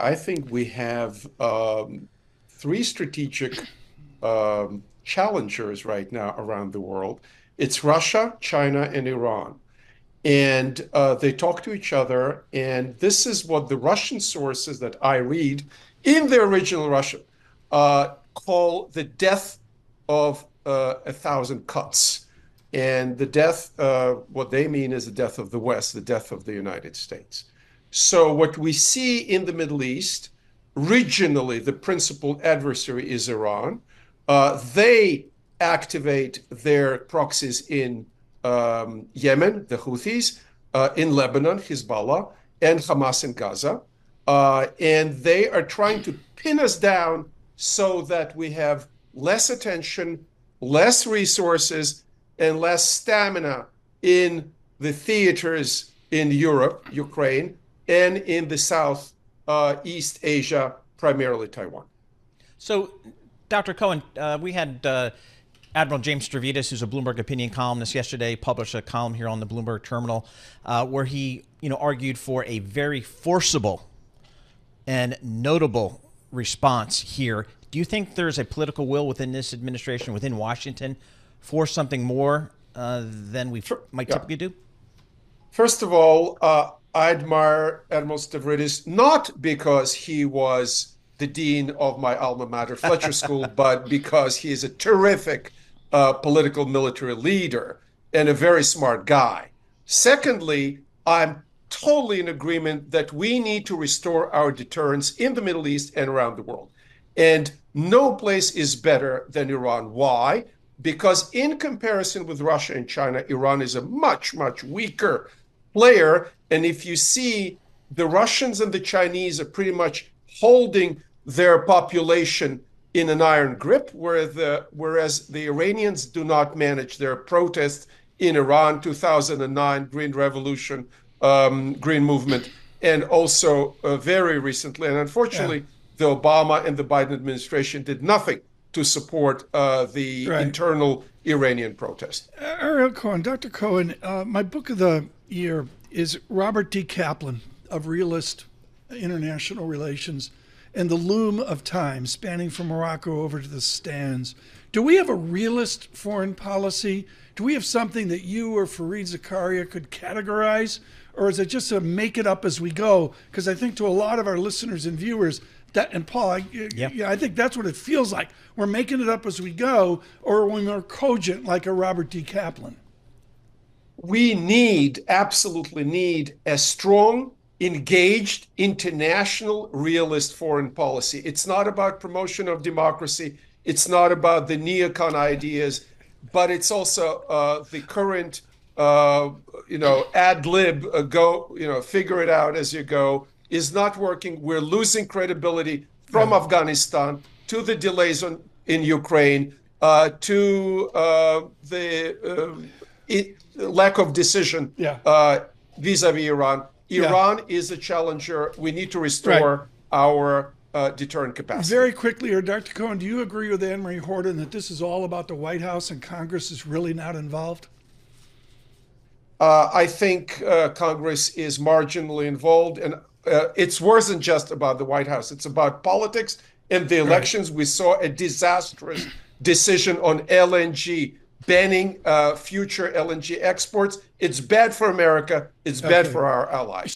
I think we have three strategic challengers right now around the world. It's Russia, China, and Iran. And they talk to each other. And this is what the Russian sources that I read in the original Russian call the death of a thousand cuts. And the death, what they mean is the death of the West, the death of the United States. So what we see in the Middle East, regionally, the principal adversary is Iran. They activate their proxies in Yemen, the Houthis, in Lebanon, Hezbollah, and Hamas in Gaza. And they are trying to pin us down so that we have less attention, less resources, and less stamina in the theaters in Europe, Ukraine, and in the South East Asia, primarily Taiwan. So, Dr. Cohen, we had Admiral James Stavridis, who's a Bloomberg opinion columnist, yesterday published a column here on the Bloomberg terminal where he, argued for a very forcible and notable response here. Do you think there's a political will within this administration, within Washington, for something more than we might typically do? First of all, I admire Admiral Stavridis not because he was the dean of my alma mater, Fletcher School, but because he is a terrific political military leader and a very smart guy. Secondly, I'm totally in agreement that we need to restore our deterrence in the Middle East and around the world. And no place is better than Iran. Why? Because in comparison with Russia and China, Iran is a much, much weaker player. And if you see, the Russians and the Chinese are pretty much holding their population in an iron grip, whereas the Iranians do not manage their protests in Iran, 2009, Green Revolution, Green Movement, and also very recently. And unfortunately, the Obama and the Biden administration did nothing to support the internal Iranian protest. Ariel Cohen, Dr. Cohen, my book of the year is Robert D. Kaplan of Realist International Relations and the Loom of Time, spanning from Morocco over to the Stands. Do we have a realist foreign policy? Do we have something that you or Fareed Zakaria could categorize? Or is it just a make it up as we go? Because I think to a lot of our listeners and viewers, that, and Paul, I think that's what it feels like. We're making it up as we go, or when we're cogent like a Robert D. Kaplan. We absolutely need a strong, engaged, international, realist foreign policy. It's not about promotion of democracy. It's not about the neocon ideas, but it's also the current, ad lib, figure it out as you go, is not working. We're losing credibility from Afghanistan to the delays in Ukraine, to the lack of decision vis-a-vis Iran. Iran is a challenger. We need to restore our deterrent capacity. Very quickly, Dr. Cohen, do you agree with Anne Marie Horton that this is all about the White House and Congress is really not involved? I think Congress is marginally involved, and it's worse than just about the White House. It's about politics and the elections. We saw a disastrous decision on LNG, banning future LNG exports. It's bad for America. It's bad for our allies.